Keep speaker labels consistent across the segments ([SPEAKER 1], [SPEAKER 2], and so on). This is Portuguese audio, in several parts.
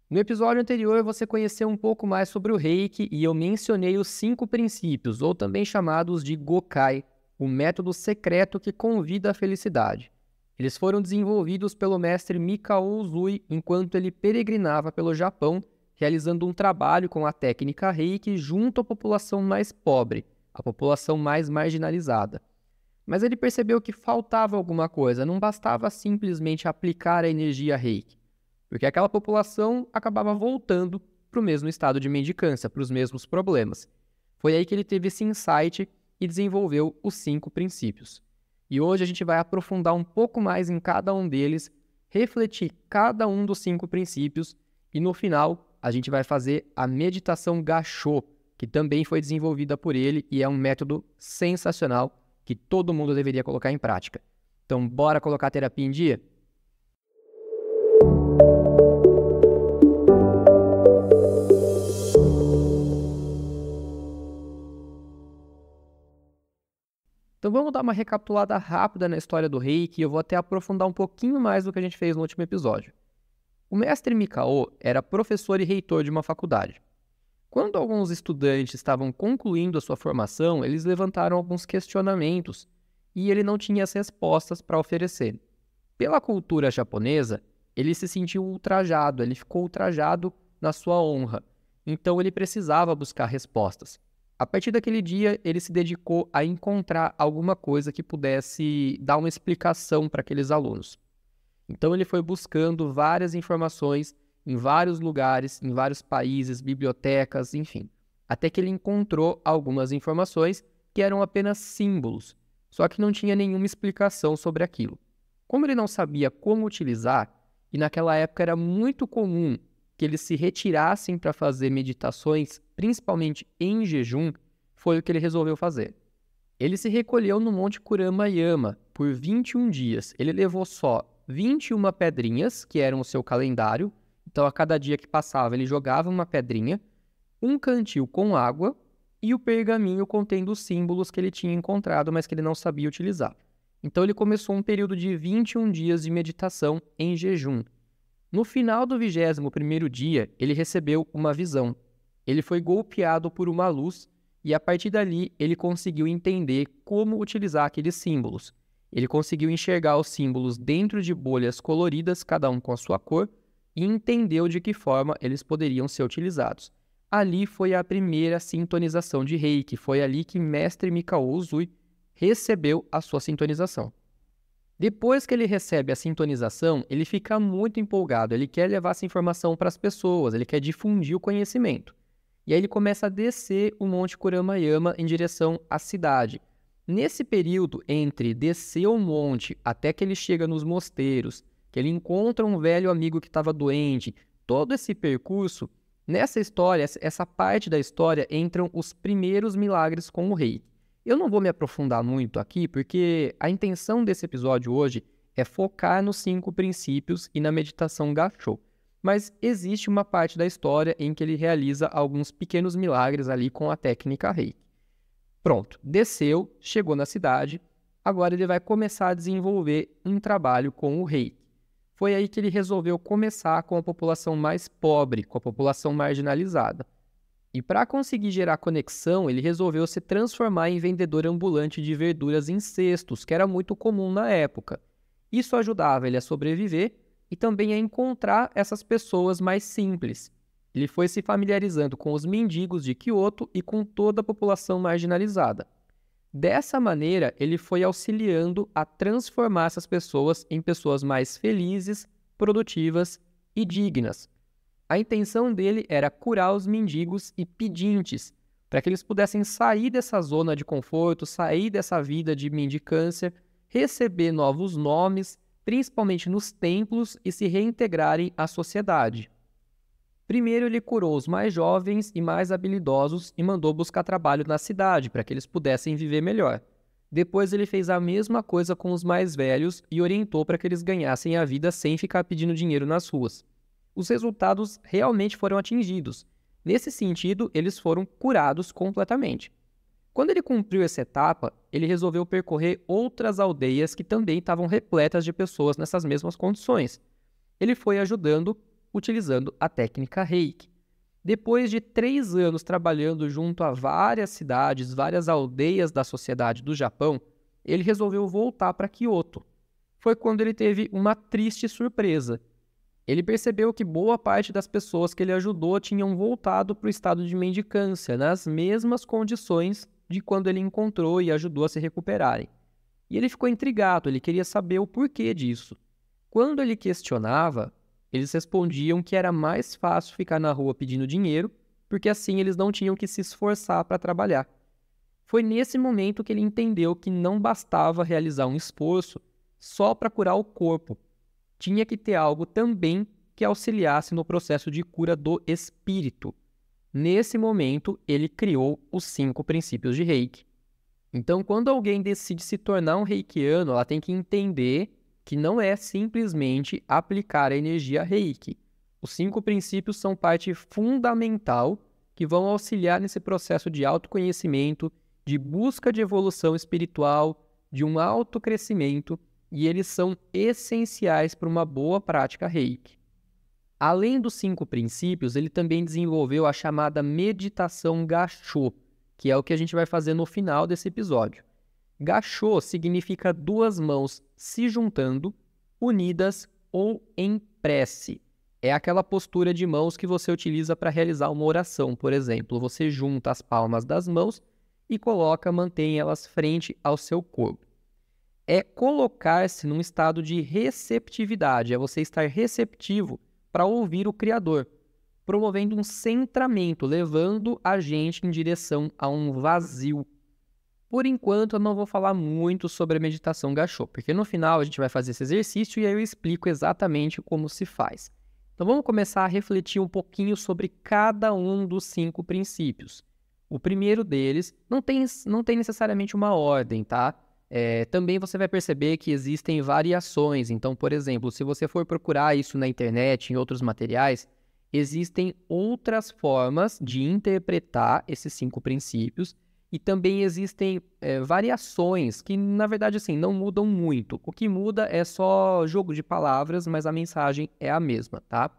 [SPEAKER 1] No episódio anterior, você conheceu um pouco mais sobre o Reiki e eu mencionei os 5 princípios, ou também chamados de Gokai, o método secreto que convida à felicidade. Eles foram desenvolvidos pelo mestre Mikao Usui enquanto ele peregrinava pelo Japão, realizando um trabalho com a técnica Reiki junto à população mais pobre, a população mais marginalizada. Mas ele percebeu que faltava alguma coisa, não bastava simplesmente aplicar a energia Reiki, porque aquela população acabava voltando para o mesmo estado de mendicância, para os mesmos problemas. Foi aí que ele teve esse insight e desenvolveu os 5 princípios. E hoje a gente vai aprofundar um pouco mais em cada um deles, refletir cada um dos 5 princípios e no final a gente vai fazer a meditação Gassho, que também foi desenvolvida por ele e é um método sensacional que todo mundo deveria colocar em prática. Então, bora colocar a terapia em dia? Então vamos dar uma recapitulada rápida na história do Reiki e eu vou até aprofundar um pouquinho mais do que a gente fez no último episódio. O mestre Mikao era professor e reitor de uma faculdade. Quando alguns estudantes estavam concluindo a sua formação, eles levantaram alguns questionamentos e ele não tinha as respostas para oferecer. Pela cultura japonesa, ele se sentiu ultrajado, ele ficou ultrajado na sua honra. Então ele precisava buscar respostas. A partir daquele dia, ele se dedicou a encontrar alguma coisa que pudesse dar uma explicação para aqueles alunos. Então ele foi buscando várias informações em vários lugares, em vários países, bibliotecas, enfim, até que ele encontrou algumas informações que eram apenas símbolos, só que não tinha nenhuma explicação sobre aquilo. Como ele não sabia como utilizar, e naquela época era muito comum que eles se retirassem para fazer meditações, principalmente em jejum, foi o que ele resolveu fazer. Ele se recolheu no Monte Kurama-yama por 21 dias. Ele levou só 21 pedrinhas, que eram o seu calendário. Então, a cada dia que passava, ele jogava uma pedrinha, um cantil com água e o pergaminho contendo os símbolos que ele tinha encontrado, mas que ele não sabia utilizar. Então, ele começou um período de 21 dias de meditação em jejum. No final do 21º dia, ele recebeu uma visão. Ele foi golpeado por uma luz e, a partir dali, ele conseguiu entender como utilizar aqueles símbolos. Ele conseguiu enxergar os símbolos dentro de bolhas coloridas, cada um com a sua cor, e entendeu de que forma eles poderiam ser utilizados. Ali foi a primeira sintonização de Reiki, foi ali que mestre Mikao Usui recebeu a sua sintonização. Depois que ele recebe a sintonização, ele fica muito empolgado, ele quer levar essa informação para as pessoas, ele quer difundir o conhecimento. E aí ele começa a descer o Monte Kurama-yama em direção à cidade. Nesse período entre descer o monte até que ele chega nos mosteiros, que ele encontra um velho amigo que estava doente, todo esse percurso, nessa história, essa parte da história, entram os primeiros milagres com o rei. Eu não vou me aprofundar muito aqui, porque a intenção desse episódio hoje é focar nos 5 princípios e na meditação Gassho. Mas existe uma parte da história em que ele realiza alguns pequenos milagres ali com a técnica Reiki. Pronto, desceu, chegou na cidade, agora ele vai começar a desenvolver um trabalho com o Reiki. Foi aí que ele resolveu começar com a população mais pobre, com a população marginalizada. E para conseguir gerar conexão, ele resolveu se transformar em vendedor ambulante de verduras em cestos, que era muito comum na época. Isso ajudava ele a sobreviver e também a encontrar essas pessoas mais simples. Ele foi se familiarizando com os mendigos de Kyoto e com toda a população marginalizada. Dessa maneira, ele foi auxiliando a transformar essas pessoas em pessoas mais felizes, produtivas e dignas. A intenção dele era curar os mendigos e pedintes, para que eles pudessem sair dessa zona de conforto, sair dessa vida de mendicância, receber novos nomes, principalmente nos templos, e se reintegrarem à sociedade. Primeiro, ele curou os mais jovens e mais habilidosos e mandou buscar trabalho na cidade, para que eles pudessem viver melhor. Depois, ele fez a mesma coisa com os mais velhos e orientou para que eles ganhassem a vida sem ficar pedindo dinheiro nas ruas. Os resultados realmente foram atingidos. Nesse sentido, eles foram curados completamente. Quando ele cumpriu essa etapa, ele resolveu percorrer outras aldeias que também estavam repletas de pessoas nessas mesmas condições. Ele foi ajudando utilizando a técnica Reiki. Depois de 3 anos trabalhando junto a várias cidades, várias aldeias da sociedade do Japão, ele resolveu voltar para Kyoto. Foi quando ele teve uma triste surpresa. Ele percebeu que boa parte das pessoas que ele ajudou tinham voltado para o estado de mendicância, nas mesmas condições de quando ele encontrou e ajudou a se recuperarem. E ele ficou intrigado, ele queria saber o porquê disso. Quando ele questionava, eles respondiam que era mais fácil ficar na rua pedindo dinheiro, porque assim eles não tinham que se esforçar para trabalhar. Foi nesse momento que ele entendeu que não bastava realizar um esforço só para curar o corpo. Tinha que ter algo também que auxiliasse no processo de cura do espírito. Nesse momento, ele criou os 5 princípios de Reiki. Então, quando alguém decide se tornar um reikiano, ela tem que entender que não é simplesmente aplicar a energia Reiki. Os 5 princípios são parte fundamental que vão auxiliar nesse processo de autoconhecimento, de busca de evolução espiritual, de um autocrescimento, e eles são essenciais para uma boa prática Reiki. Além dos 5 princípios, ele também desenvolveu a chamada meditação Gassho, que é o que a gente vai fazer no final desse episódio. Gassho significa 2 mãos se juntando, unidas ou em prece. É aquela postura de mãos que você utiliza para realizar uma oração, por exemplo. Você junta as palmas das mãos e mantém elas frente ao seu corpo. É colocar-se num estado de receptividade, é você estar receptivo para ouvir o Criador, promovendo um centramento, levando a gente em direção a um vazio. Por enquanto, eu não vou falar muito sobre a meditação Gassho, porque no final a gente vai fazer esse exercício e aí eu explico exatamente como se faz. Então vamos começar a refletir um pouquinho sobre cada um dos 5 princípios. O primeiro deles não tem necessariamente uma ordem, tá? Também você vai perceber que existem variações. Então, por exemplo, se você for procurar isso na internet, em outros materiais, existem outras formas de interpretar esses 5 princípios e também existem variações que, na verdade, assim, não mudam muito. O que muda é só jogo de palavras, mas a mensagem é a mesma, tá?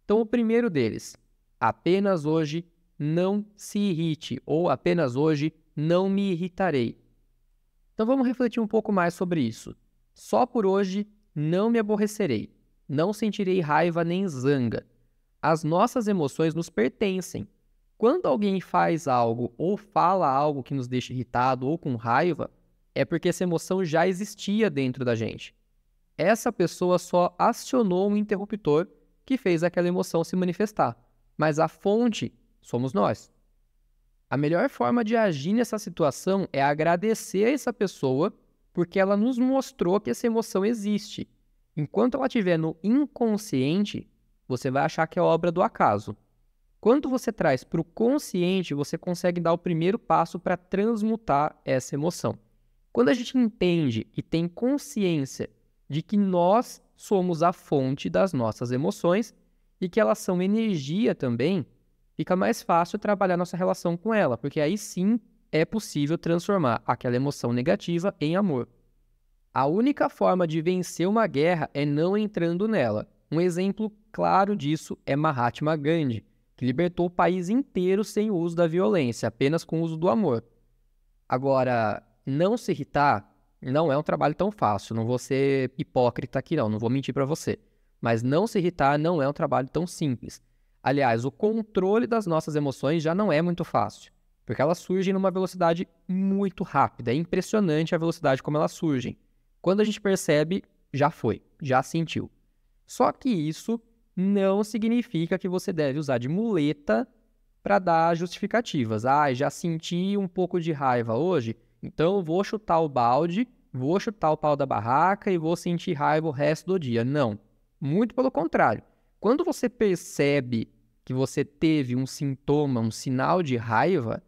[SPEAKER 1] Então, o primeiro deles, apenas hoje não se irrite, ou apenas hoje não me irritarei. Então vamos refletir um pouco mais sobre isso. Só por hoje não me aborrecerei, não sentirei raiva nem zanga. As nossas emoções nos pertencem. Quando alguém faz algo ou fala algo que nos deixa irritado ou com raiva, é porque essa emoção já existia dentro da gente. Essa pessoa só acionou um interruptor que fez aquela emoção se manifestar, mas a fonte somos nós. A melhor forma de agir nessa situação é agradecer a essa pessoa porque ela nos mostrou que essa emoção existe. Enquanto ela estiver no inconsciente, você vai achar que é obra do acaso. Quando você traz para o consciente, você consegue dar o primeiro passo para transmutar essa emoção. Quando a gente entende e tem consciência de que nós somos a fonte das nossas emoções e que elas são energia também, fica mais fácil trabalhar nossa relação com ela, porque aí sim é possível transformar aquela emoção negativa em amor. A única forma de vencer uma guerra é não entrando nela. Um exemplo claro disso é Mahatma Gandhi, que libertou o país inteiro sem o uso da violência, apenas com o uso do amor. Agora, não se irritar não é um trabalho tão fácil, não vou ser hipócrita aqui não vou mentir para você. Mas não se irritar não é um trabalho tão simples. Aliás, o controle das nossas emoções já não é muito fácil, porque elas surgem numa velocidade muito rápida. É impressionante a velocidade como elas surgem. Quando a gente percebe, já foi, já sentiu. Só que isso não significa que você deve usar de muleta para dar justificativas. Já senti um pouco de raiva hoje, então eu vou chutar o balde, vou chutar o pau da barraca e vou sentir raiva o resto do dia. Não, muito pelo contrário. Quando você percebe que você teve um sintoma, um sinal de raiva,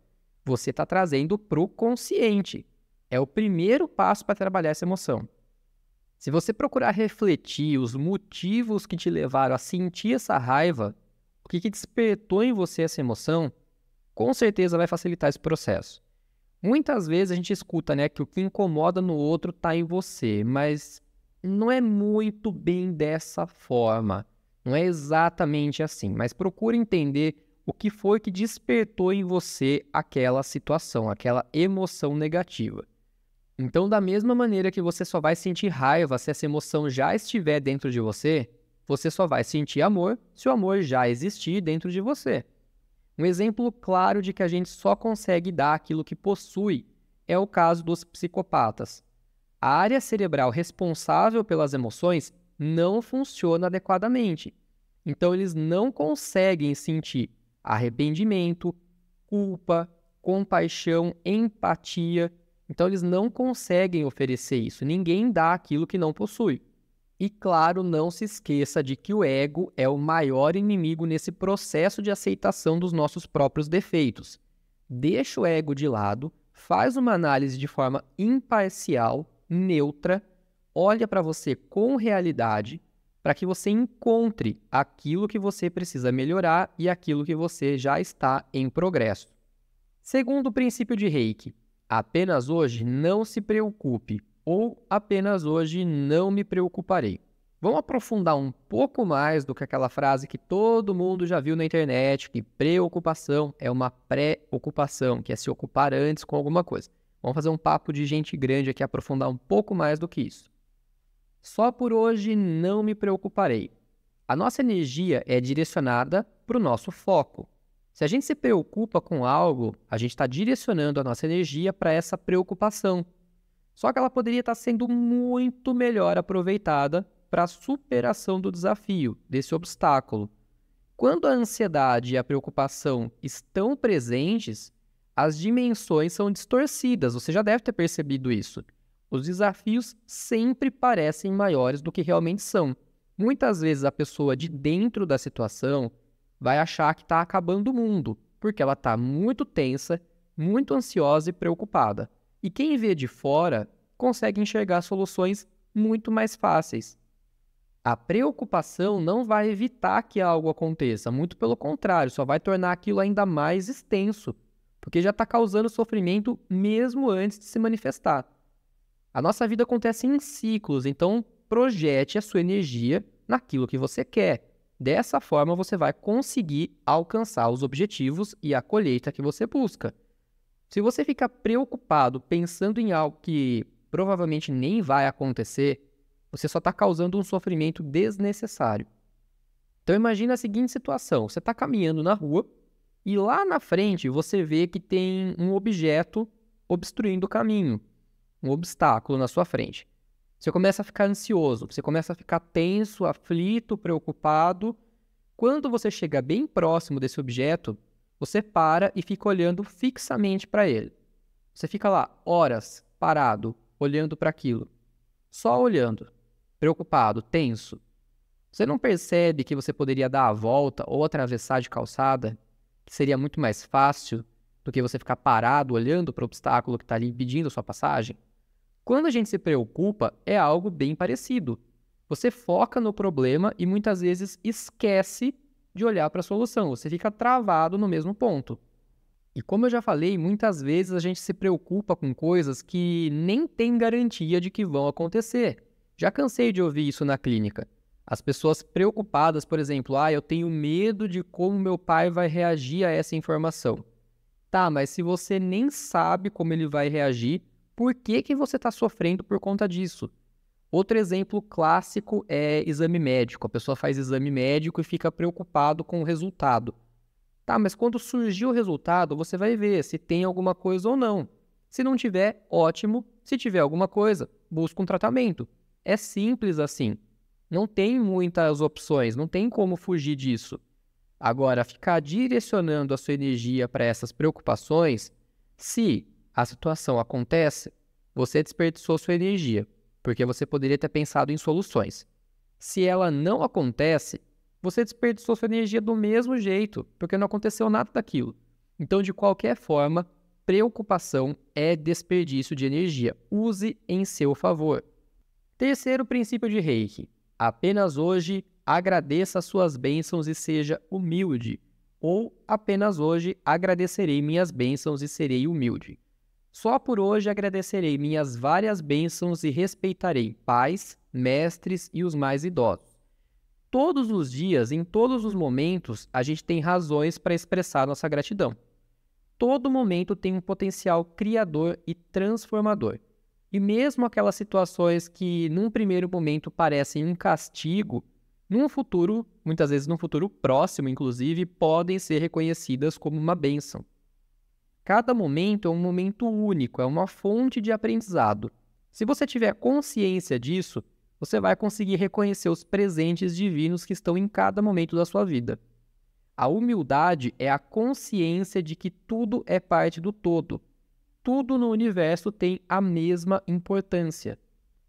[SPEAKER 1] você está trazendo para o consciente. É o primeiro passo para trabalhar essa emoção. Se você procurar refletir os motivos que te levaram a sentir essa raiva, o que despertou em você essa emoção, com certeza vai facilitar esse processo. Muitas vezes a gente escuta, que o que incomoda no outro está em você, mas não é muito bem dessa forma. Não é exatamente assim, mas procura entender o que foi que despertou em você aquela situação, aquela emoção negativa. Então, da mesma maneira que você só vai sentir raiva se essa emoção já estiver dentro de você, você só vai sentir amor se o amor já existir dentro de você. Um exemplo claro de que a gente só consegue dar aquilo que possui é o caso dos psicopatas. A área cerebral responsável pelas emoções não funciona adequadamente. Então, eles não conseguem sentir arrependimento, culpa, compaixão, empatia. Então, eles não conseguem oferecer isso. Ninguém dá aquilo que não possui. E, claro, não se esqueça de que o ego é o maior inimigo nesse processo de aceitação dos nossos próprios defeitos. Deixa o ego de lado, faz uma análise de forma imparcial, neutra, olha para você com realidade, para que você encontre aquilo que você precisa melhorar e aquilo que você já está em progresso. Segundo o princípio de Reiki, apenas hoje não se preocupe ou apenas hoje não me preocuparei. Vamos aprofundar um pouco mais do que aquela frase que todo mundo já viu na internet, que preocupação é uma pré-ocupação, que é se ocupar antes com alguma coisa. Vamos fazer um papo de gente grande aqui, aprofundar um pouco mais do que isso. Só por hoje não me preocuparei. A nossa energia é direcionada para o nosso foco. Se a gente se preocupa com algo, a gente está direcionando a nossa energia para essa preocupação. Só que ela poderia estar sendo muito melhor aproveitada para a superação do desafio, desse obstáculo. Quando a ansiedade e a preocupação estão presentes, as dimensões são distorcidas. Você já deve ter percebido isso. Os desafios sempre parecem maiores do que realmente são. Muitas vezes a pessoa de dentro da situação vai achar que está acabando o mundo, porque ela está muito tensa, muito ansiosa e preocupada. E quem vê de fora consegue enxergar soluções muito mais fáceis. A preocupação não vai evitar que algo aconteça, muito pelo contrário, só vai tornar aquilo ainda mais extenso, porque já está causando sofrimento mesmo antes de se manifestar. A nossa vida acontece em ciclos, então projete a sua energia naquilo que você quer. Dessa forma, você vai conseguir alcançar os objetivos e a colheita que você busca. Se você ficar preocupado pensando em algo que provavelmente nem vai acontecer, você só está causando um sofrimento desnecessário. Então imagine a seguinte situação, você está caminhando na rua e lá na frente você vê que tem um objeto obstruindo o caminho, um obstáculo na sua frente. Você começa a ficar ansioso, você começa a ficar tenso, aflito, preocupado. Quando você chega bem próximo desse objeto, você para e fica olhando fixamente para ele. Você fica lá horas parado, olhando para aquilo. Só olhando, preocupado, tenso. Você não percebe que você poderia dar a volta ou atravessar de calçada, que seria muito mais fácil do que você ficar parado olhando para o obstáculo que está ali impedindo a sua passagem? Quando a gente se preocupa, é algo bem parecido. Você foca no problema e muitas vezes esquece de olhar para a solução. Você fica travado no mesmo ponto. E como eu já falei, muitas vezes a gente se preocupa com coisas que nem tem garantia de que vão acontecer. Já cansei de ouvir isso na clínica. As pessoas preocupadas, por exemplo, eu tenho medo de como meu pai vai reagir a essa informação. Tá, mas se você nem sabe como ele vai reagir, por que você está sofrendo por conta disso? Outro exemplo clássico é exame médico. A pessoa faz exame médico e fica preocupado com o resultado. Tá, mas quando surgir o resultado, você vai ver se tem alguma coisa ou não. Se não tiver, ótimo. Se tiver alguma coisa, busca um tratamento. É simples assim. Não tem muitas opções, não tem como fugir disso. Agora, ficar direcionando a sua energia para essas preocupações, se a situação acontece, você desperdiçou sua energia, porque você poderia ter pensado em soluções. Se ela não acontece, você desperdiçou sua energia do mesmo jeito, porque não aconteceu nada daquilo. Então, de qualquer forma, preocupação é desperdício de energia. Use em seu favor. Terceiro princípio de Reiki. Apenas hoje agradeça suas bênçãos e seja humilde. Ou apenas hoje agradecerei minhas bênçãos e serei humilde. Só por hoje agradecerei minhas várias bênçãos e respeitarei pais, mestres e os mais idosos. Todos os dias, em todos os momentos, a gente tem razões para expressar nossa gratidão. Todo momento tem um potencial criador e transformador. E mesmo aquelas situações que, num primeiro momento, parecem um castigo, num futuro, muitas vezes num futuro próximo, inclusive, podem ser reconhecidas como uma bênção. Cada momento é um momento único, é uma fonte de aprendizado. Se você tiver consciência disso, você vai conseguir reconhecer os presentes divinos que estão em cada momento da sua vida. A humildade é a consciência de que tudo é parte do todo. Tudo no universo tem a mesma importância.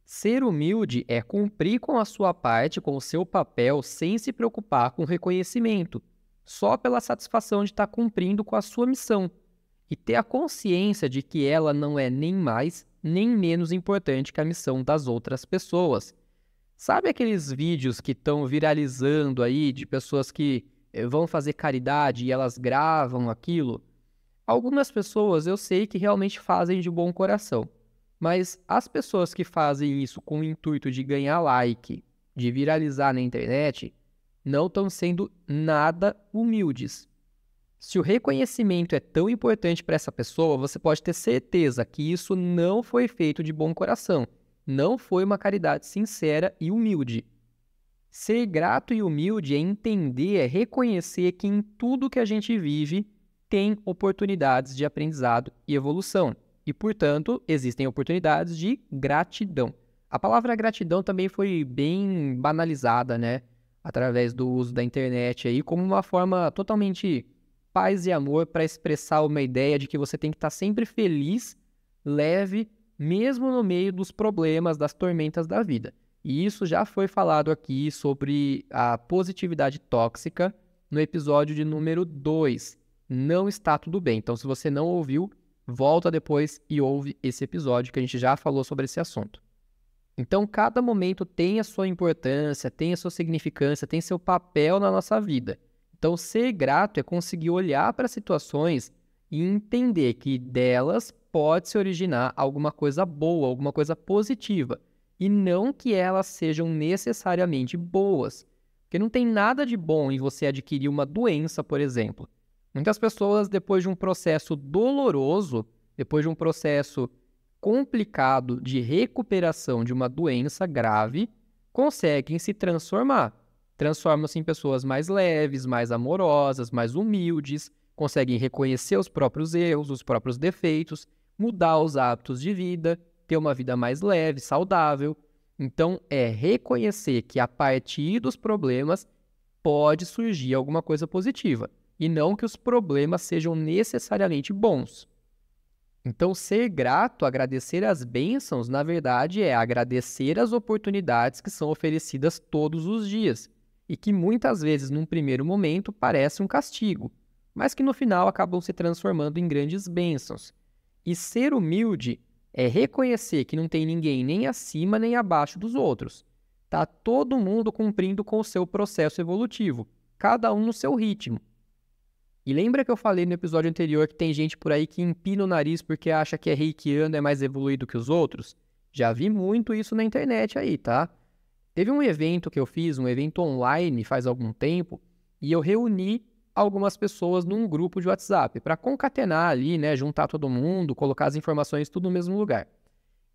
[SPEAKER 1] Ser humilde é cumprir com a sua parte, com o seu papel, sem se preocupar com o reconhecimento, só pela satisfação de estar cumprindo com a sua missão, e ter a consciência de que ela não é nem mais nem menos importante que a missão das outras pessoas. Sabe aqueles vídeos que estão viralizando aí de pessoas que vão fazer caridade e elas gravam aquilo? Algumas pessoas eu sei que realmente fazem de bom coração, mas as pessoas que fazem isso com o intuito de ganhar like, de viralizar na internet, não estão sendo nada humildes. Se o reconhecimento é tão importante para essa pessoa, você pode ter certeza que isso não foi feito de bom coração, não foi uma caridade sincera e humilde. Ser grato e humilde é entender, é reconhecer que em tudo que a gente vive tem oportunidades de aprendizado e evolução. E, portanto, existem oportunidades de gratidão. A palavra gratidão também foi bem banalizada, né? Através do uso da internet aí, como uma forma totalmente paz e amor para expressar uma ideia de que você tem que estar sempre feliz, leve, mesmo no meio dos problemas, das tormentas da vida. E isso já foi falado aqui sobre a positividade tóxica no episódio de número 2. Não está tudo bem. Então, se você não ouviu, volta depois e ouve esse episódio que a gente já falou sobre esse assunto. Então, cada momento tem a sua importância, tem a sua significância, tem seu papel na nossa vida. Então, ser grato é conseguir olhar para situações e entender que delas pode se originar alguma coisa boa, alguma coisa positiva, e não que elas sejam necessariamente boas. Porque não tem nada de bom em você adquirir uma doença, por exemplo. Muitas pessoas, depois de um processo doloroso, depois de um processo complicado de recuperação de uma doença grave, conseguem se transformar. Transformam-se em pessoas mais leves, mais amorosas, mais humildes, conseguem reconhecer os próprios erros, os próprios defeitos, mudar os hábitos de vida, ter uma vida mais leve, saudável. Então, é reconhecer que a partir dos problemas pode surgir alguma coisa positiva, e não que os problemas sejam necessariamente bons. Então, ser grato, agradecer as bênçãos, na verdade, é agradecer as oportunidades que são oferecidas todos os dias, e que muitas vezes, num primeiro momento, parece um castigo, mas que no final acabam se transformando em grandes bênçãos. E ser humilde é reconhecer que não tem ninguém nem acima nem abaixo dos outros. Tá todo mundo cumprindo com o seu processo evolutivo, cada um no seu ritmo. E lembra que eu falei no episódio anterior que tem gente por aí que empina o nariz porque acha que é reikiano, é mais evoluído que os outros? Já vi muito isso na internet aí, tá? Teve um evento que eu fiz, um evento online faz algum tempo, e eu reuni algumas pessoas num grupo de WhatsApp para concatenar ali, né, juntar todo mundo, colocar as informações tudo no mesmo lugar.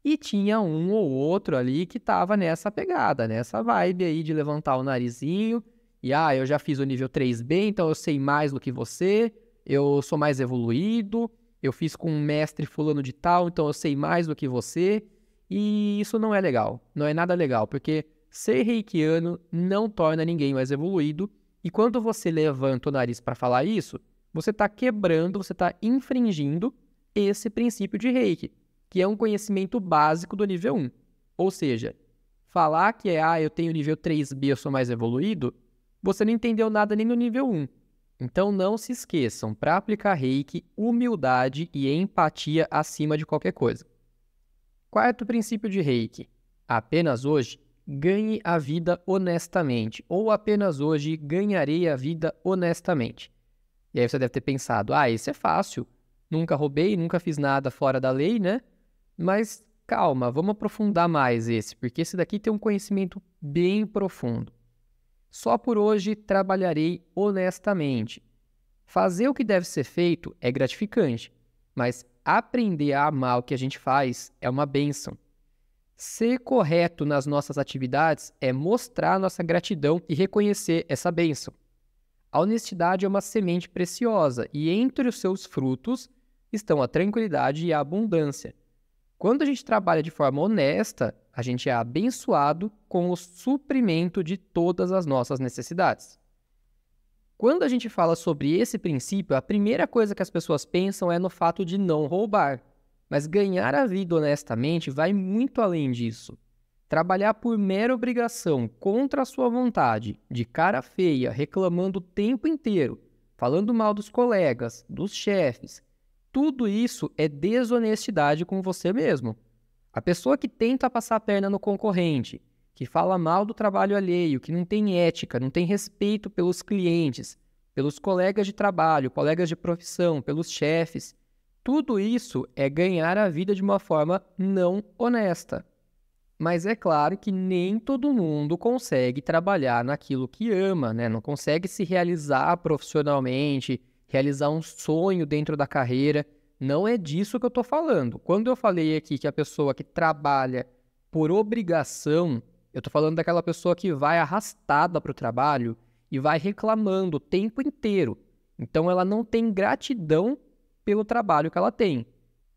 [SPEAKER 1] E tinha um ou outro ali que estava nessa pegada, nessa vibe aí de levantar o narizinho e, eu já fiz o nível 3B, então eu sei mais do que você, eu sou mais evoluído, eu fiz com um mestre fulano de tal, então eu sei mais do que você, e isso não é legal, não é nada legal, porque ser reikiano não torna ninguém mais evoluído, e quando você levanta o nariz para falar isso, você está quebrando, você está infringindo esse princípio de reiki, que é um conhecimento básico do nível 1. Ou seja, falar que eu tenho nível 3B, eu sou mais evoluído, você não entendeu nada nem no nível 1. Então não se esqueçam, para aplicar reiki, humildade e empatia acima de qualquer coisa. Quarto princípio de reiki: apenas hoje ganhe a vida honestamente, ou apenas hoje ganharei a vida honestamente. E aí você deve ter pensado, esse é fácil, nunca roubei, nunca fiz nada fora da lei, né? Mas calma, vamos aprofundar mais esse, porque esse daqui tem um conhecimento bem profundo. Só por hoje trabalharei honestamente. Fazer o que deve ser feito é gratificante, mas aprender a amar o que a gente faz é uma bênção. Ser correto nas nossas atividades é mostrar nossa gratidão e reconhecer essa bênção. A honestidade é uma semente preciosa e entre os seus frutos estão a tranquilidade e a abundância. Quando a gente trabalha de forma honesta, a gente é abençoado com o suprimento de todas as nossas necessidades. Quando a gente fala sobre esse princípio, a primeira coisa que as pessoas pensam é no fato de não roubar. Mas ganhar a vida honestamente vai muito além disso. Trabalhar por mera obrigação, contra a sua vontade, de cara feia, reclamando o tempo inteiro, falando mal dos colegas, dos chefes, tudo isso é desonestidade com você mesmo. A pessoa que tenta passar a perna no concorrente, que fala mal do trabalho alheio, que não tem ética, não tem respeito pelos clientes, pelos colegas de trabalho, colegas de profissão, pelos chefes, tudo isso é ganhar a vida de uma forma não honesta. Mas é claro que nem todo mundo consegue trabalhar naquilo que ama, né? Não consegue se realizar profissionalmente, realizar um sonho dentro da carreira. Não é disso que eu estou falando. Quando eu falei aqui que a pessoa que trabalha por obrigação, eu estou falando daquela pessoa que vai arrastada para o trabalho e vai reclamando o tempo inteiro. Então ela não tem gratidão pelo trabalho que ela tem.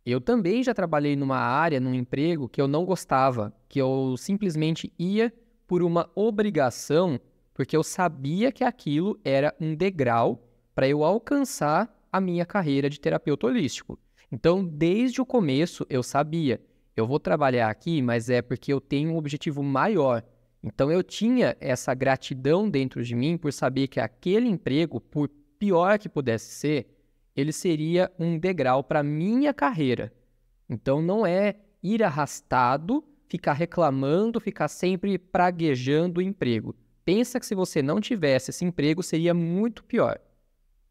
[SPEAKER 1] Eu também já trabalhei numa área, num emprego que eu não gostava, que eu simplesmente ia por uma obrigação, porque eu sabia que aquilo era um degrau para eu alcançar a minha carreira de terapeuta holístico. Então, desde o começo, eu sabia, eu vou trabalhar aqui, mas é porque eu tenho um objetivo maior. Então, eu tinha essa gratidão dentro de mim por saber que aquele emprego, por pior que pudesse ser, ele seria um degrau para a minha carreira. Então, não é ir arrastado, ficar reclamando, ficar sempre praguejando o emprego. Pensa que se você não tivesse esse emprego, seria muito pior.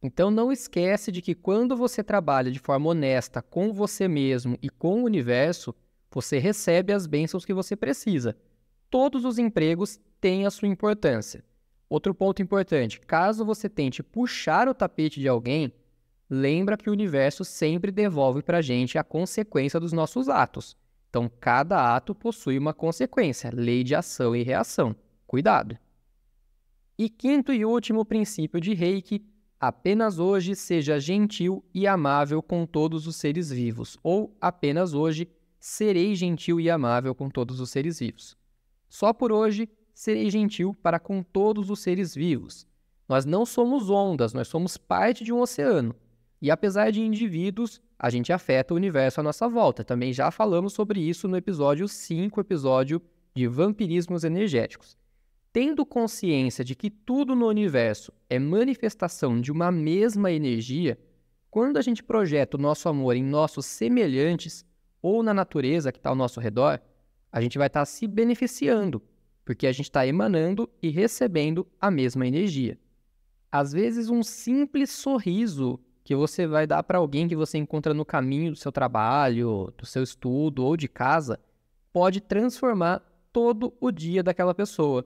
[SPEAKER 1] Então, não esquece de que quando você trabalha de forma honesta com você mesmo e com o universo, você recebe as bênçãos que você precisa. Todos os empregos têm a sua importância. Outro ponto importante, caso você tente puxar o tapete de alguém, lembra que o universo sempre devolve para a gente a consequência dos nossos atos. Então, cada ato possui uma consequência, lei de ação e reação. Cuidado! E quinto e último princípio de Reiki, apenas hoje seja gentil e amável com todos os seres vivos. Ou apenas hoje serei gentil e amável com todos os seres vivos. Só por hoje serei gentil para com todos os seres vivos. Nós não somos ondas, nós somos parte de um oceano. E apesar de indivíduos, a gente afeta o universo à nossa volta. Também já falamos sobre isso no episódio 5, episódio de vampirismos energéticos. Tendo consciência de que tudo no universo é manifestação de uma mesma energia, quando a gente projeta o nosso amor em nossos semelhantes ou na natureza que está ao nosso redor, a gente vai estar se beneficiando, porque a gente está emanando e recebendo a mesma energia. Às vezes, um simples sorriso que você vai dar para alguém que você encontra no caminho do seu trabalho, do seu estudo ou de casa, pode transformar todo o dia daquela pessoa.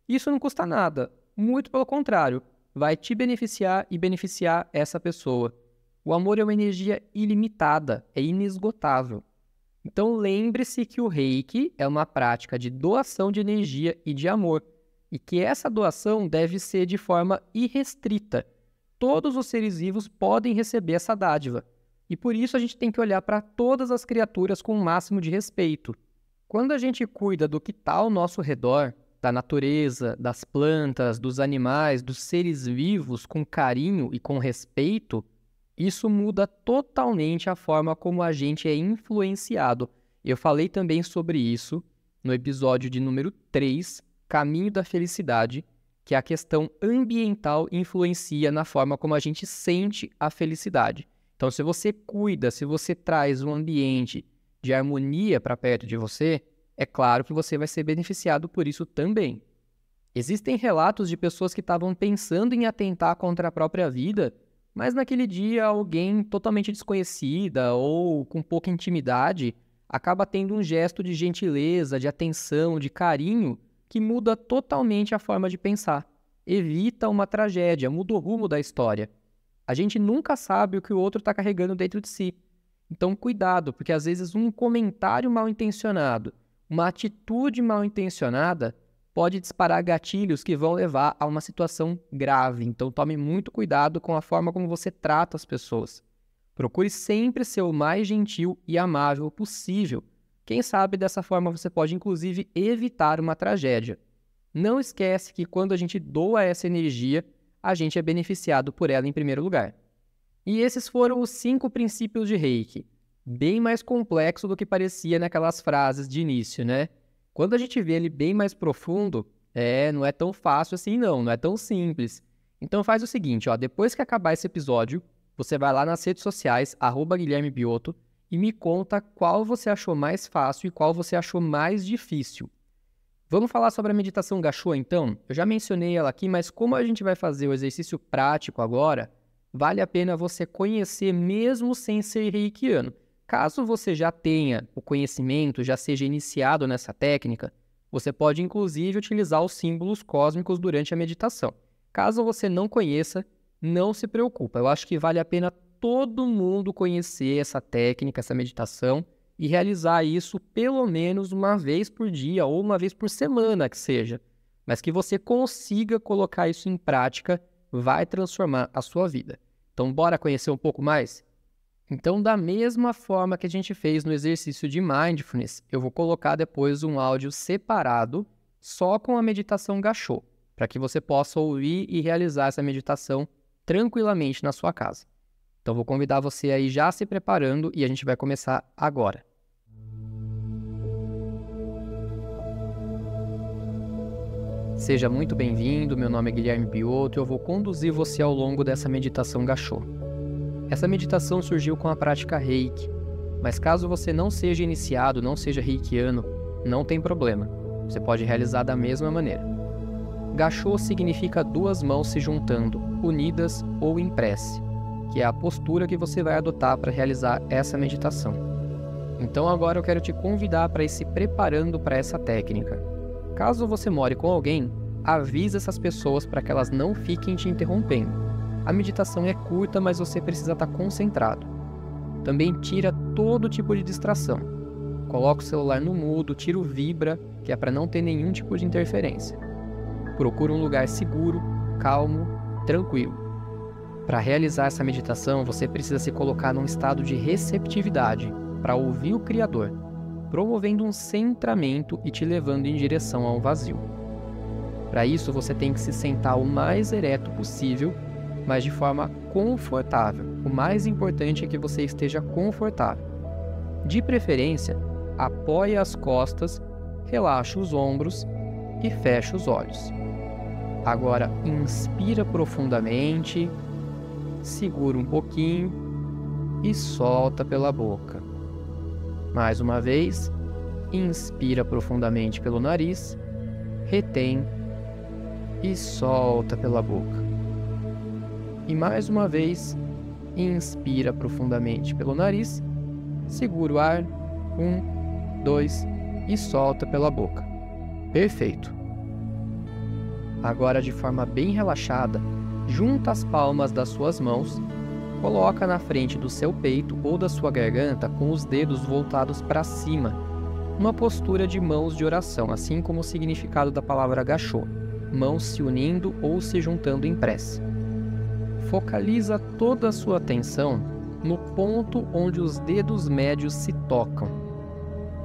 [SPEAKER 1] Isso não custa nada, muito pelo contrário, vai te beneficiar e beneficiar essa pessoa. O amor é uma energia ilimitada, é inesgotável. Então lembre-se que o Reiki é uma prática de doação de energia e de amor, e que essa doação deve ser de forma irrestrita. Todos os seres vivos podem receber essa dádiva, e por isso a gente tem que olhar para todas as criaturas com o máximo de respeito. Quando a gente cuida do que está ao nosso redor, da natureza, das plantas, dos animais, dos seres vivos com carinho e com respeito, isso muda totalmente a forma como a gente é influenciado. Eu falei também sobre isso no episódio de número 3, Caminho da Felicidade, que a questão ambiental influencia na forma como a gente sente a felicidade. Então, se você cuida, se você traz um ambiente de harmonia para perto de você, é claro que você vai ser beneficiado por isso também. Existem relatos de pessoas que estavam pensando em atentar contra a própria vida, mas naquele dia alguém totalmente desconhecida ou com pouca intimidade acaba tendo um gesto de gentileza, de atenção, de carinho, que muda totalmente a forma de pensar. evita uma tragédia, muda o rumo da história. A gente nunca sabe o que o outro está carregando dentro de si. Então, cuidado, porque às vezes um comentário mal intencionado, uma atitude mal intencionada, pode disparar gatilhos que vão levar a uma situação grave. Então, tome muito cuidado com a forma como você trata as pessoas. Procure sempre ser o mais gentil e amável possível. Quem sabe dessa forma você pode, inclusive, evitar uma tragédia. Não esquece que quando a gente doa essa energia, a gente é beneficiado por ela em primeiro lugar. E esses foram os 5 princípios de Reiki. Bem mais complexo do que parecia naquelas frases de início, né? Quando a gente vê ele bem mais profundo, não é tão fácil assim não é tão simples. Então faz o seguinte, depois que acabar esse episódio, você vai lá nas redes sociais, @GuilhermeBiotto, e me conta qual você achou mais fácil e qual você achou mais difícil. Vamos falar sobre a meditação Gachô, então? Eu já mencionei ela aqui, mas como a gente vai fazer o exercício prático agora, vale a pena você conhecer mesmo sem ser reikiano. Caso você já tenha o conhecimento, já seja iniciado nessa técnica, você pode inclusive utilizar os símbolos cósmicos durante a meditação. Caso você não conheça, não se preocupa. Eu acho que vale a pena todo mundo conhecer essa técnica, essa meditação, e realizar isso pelo menos uma vez por dia ou uma vez por semana que seja. Mas que você consiga colocar isso em prática, vai transformar a sua vida. Então, bora conhecer um pouco mais? Então, da mesma forma que a gente fez no exercício de Mindfulness, eu vou colocar depois um áudio separado só com a meditação Gachô, para que você possa ouvir e realizar essa meditação tranquilamente na sua casa. Então, vou convidar você aí já se preparando e a gente vai começar agora. Seja muito bem-vindo, meu nome é Guilherme Biotto e eu vou conduzir você ao longo dessa meditação Gachô. Essa meditação surgiu com a prática Reiki, mas caso você não seja iniciado, não seja reikiano, não tem problema, você pode realizar da mesma maneira. Gachô significa 2 mãos se juntando, unidas ou em prece, que é a postura que você vai adotar para realizar essa meditação. Então agora eu quero te convidar para ir se preparando para essa técnica. Caso você more com alguém, avise essas pessoas para que elas não fiquem te interrompendo. A meditação é curta, mas você precisa estar concentrado. Também tira todo tipo de distração. Coloca o celular no mudo, tira o vibra, que é para não ter nenhum tipo de interferência. Procura um lugar seguro, calmo, tranquilo. Para realizar essa meditação, você precisa se colocar num estado de receptividade para ouvir o Criador, promovendo um centramento e te levando em direção ao vazio. Para isso, você tem que se sentar o mais ereto possível, mas de forma confortável. O mais importante é que você esteja confortável. De preferência, apoie as costas, relaxe os ombros e feche os olhos. Agora, inspira profundamente, segura um pouquinho e solta pela boca. Mais uma vez, inspira profundamente pelo nariz, retém e solta pela boca. E mais uma vez, inspira profundamente pelo nariz, segura o ar, 1, 2 e solta pela boca. Perfeito. Agora, de forma bem relaxada, junta as palmas das suas mãos, coloca na frente do seu peito ou da sua garganta com os dedos voltados para cima, uma postura de mãos de oração, assim como o significado da palavra Gachô, mãos se unindo ou se juntando em prece. Focaliza toda a sua atenção no ponto onde os dedos médios se tocam.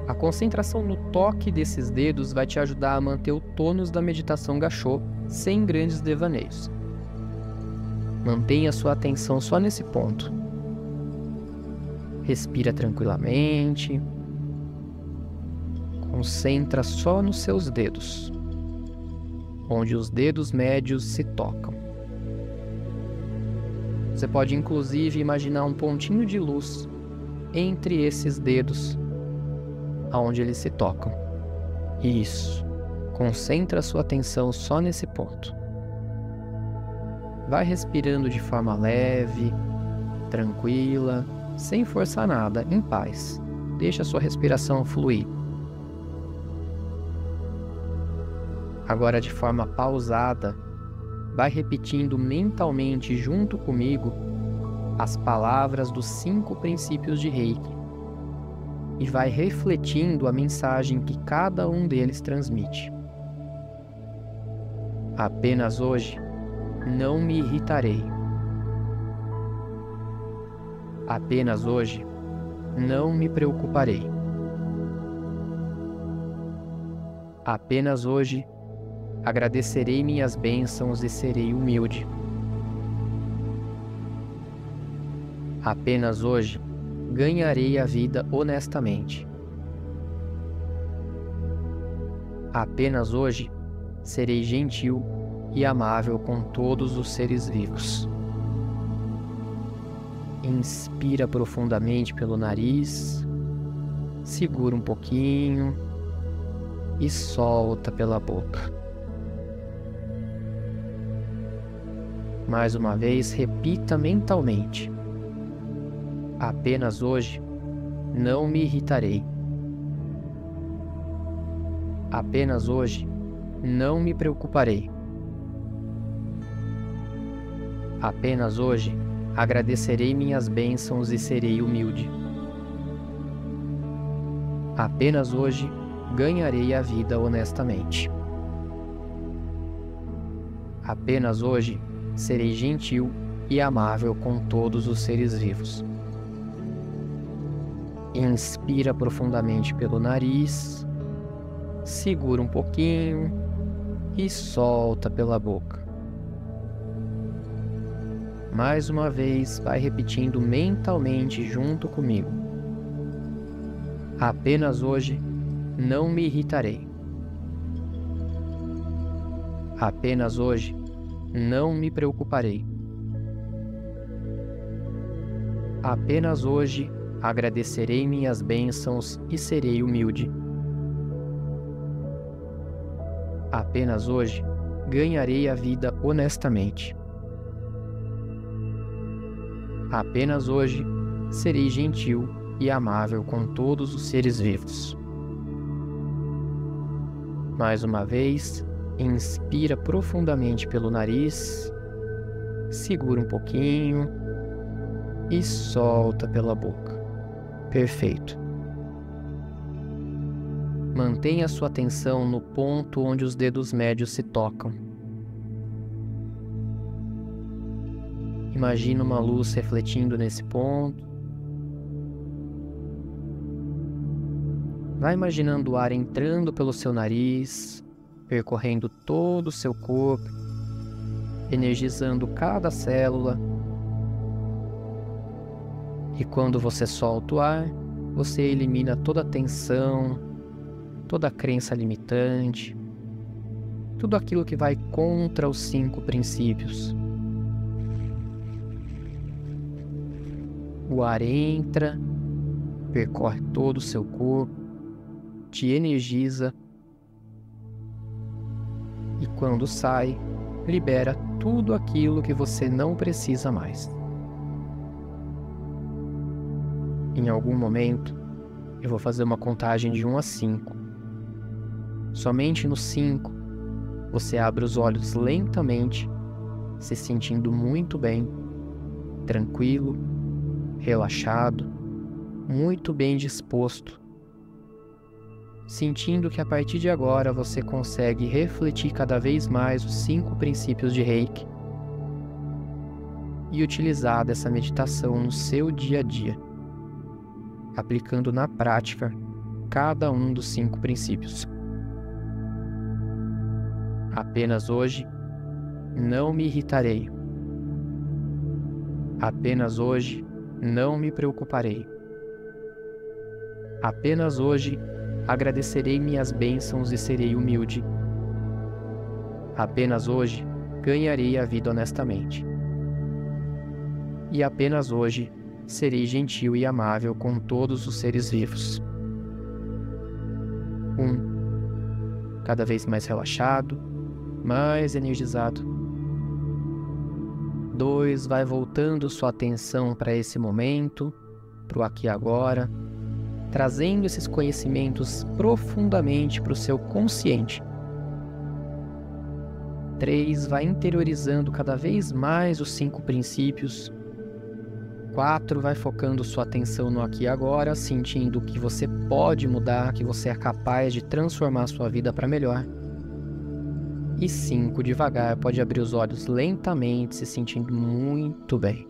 [SPEAKER 1] A concentração no toque desses dedos vai te ajudar a manter o tônus da meditação Gachô sem grandes devaneios. Mantenha sua atenção só nesse ponto. Respira tranquilamente. Concentra só nos seus dedos, onde os dedos médios se tocam. Você pode inclusive imaginar um pontinho de luz entre esses dedos, aonde eles se tocam. Isso. Concentra sua atenção só nesse ponto. Vai respirando de forma leve, tranquila, sem forçar nada, em paz. Deixa a sua respiração fluir. Agora, de forma pausada, vai repetindo mentalmente junto comigo as palavras dos 5 princípios de Reiki e vai refletindo a mensagem que cada um deles transmite. Apenas hoje não me irritarei. Apenas hoje não me preocuparei. Apenas hoje agradecerei minhas bênçãos e serei humilde. Apenas hoje ganharei a vida honestamente. Apenas hoje serei gentil e amável com todos os seres vivos. Inspira profundamente pelo nariz, segura um pouquinho e solta pela boca. Mais uma vez, repita mentalmente: apenas hoje não me irritarei. Apenas hoje não me preocuparei. Apenas hoje agradecerei minhas bênçãos e serei humilde. Apenas hoje ganharei a vida honestamente. Apenas hoje serei gentil e amável com todos os seres vivos. Inspira profundamente pelo nariz, segura um pouquinho e solta pela boca. Mais uma vez, vai repetindo mentalmente junto comigo: apenas hoje não me irritarei. Apenas hoje não me preocuparei. Apenas hoje agradecerei minhas bênçãos e serei humilde. Apenas hoje ganharei a vida honestamente. Apenas hoje serei gentil e amável com todos os seres vivos. Mais uma vez, inspira profundamente pelo nariz, segura um pouquinho e solta pela boca. Perfeito. Mantenha sua atenção no ponto onde os dedos médios se tocam. Imagina uma luz refletindo nesse ponto. Vai imaginando o ar entrando pelo seu nariz, percorrendo todo o seu corpo, energizando cada célula. E quando você solta o ar, você elimina toda a tensão, toda a crença limitante, tudo aquilo que vai contra os 5 princípios. O ar entra, percorre todo o seu corpo, te energiza e quando sai, libera tudo aquilo que você não precisa mais. Em algum momento, eu vou fazer uma contagem de 1 a 5. Somente no 5, você abre os olhos lentamente, se sentindo muito bem, tranquilo, relaxado, muito bem disposto, sentindo que a partir de agora você consegue refletir cada vez mais os 5 princípios de Reiki e utilizar dessa meditação no seu dia a dia, aplicando na prática cada um dos 5 princípios. Apenas hoje não me irritarei. Apenas hoje não me preocuparei. Apenas hoje agradecerei minhas bênçãos e serei humilde. Apenas hoje ganharei a vida honestamente. E apenas hoje serei gentil e amável com todos os seres vivos. 1. Cada vez mais relaxado, mais energizado. 2. Vai voltando sua atenção para esse momento, para o aqui e agora, trazendo esses conhecimentos profundamente para o seu consciente. 3, vai interiorizando cada vez mais os 5 princípios. 4, vai focando sua atenção no aqui e agora, sentindo que você pode mudar, que você é capaz de transformar a sua vida para melhor. E 5, devagar, pode abrir os olhos lentamente, se sentindo muito bem.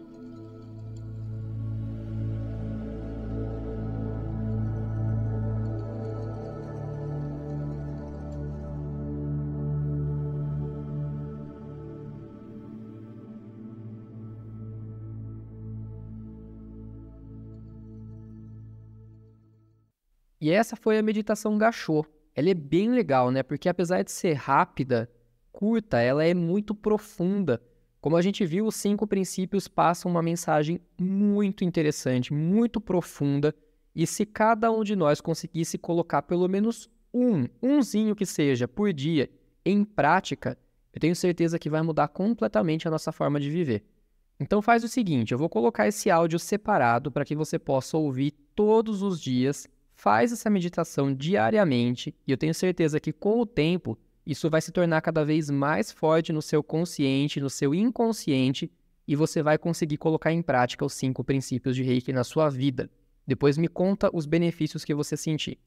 [SPEAKER 1] E essa foi a meditação Gachô. Ela é bem legal, né? Porque apesar de ser rápida, curta, ela é muito profunda. Como a gente viu, os 5 princípios passam uma mensagem muito interessante, muito profunda. E se cada um de nós conseguisse colocar pelo menos umzinho que seja, por dia, em prática, eu tenho certeza que vai mudar completamente a nossa forma de viver. Então faz o seguinte, eu vou colocar esse áudio separado para que você possa ouvir todos os dias. Faz essa meditação diariamente e eu tenho certeza que com o tempo isso vai se tornar cada vez mais forte no seu consciente, no seu inconsciente e você vai conseguir colocar em prática os 5 princípios de Reiki na sua vida. Depois me conta os benefícios que você sentir.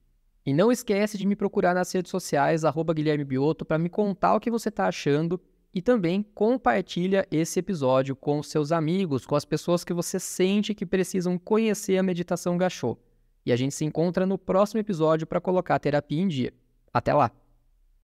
[SPEAKER 1] E não esquece de me procurar nas redes sociais, @GuilhermeBiotto, para me contar o que você está achando e também compartilha esse episódio com os seus amigos, com as pessoas que você sente que precisam conhecer a meditação Gachô. E a gente se encontra no próximo episódio para colocar a terapia em dia. Até lá!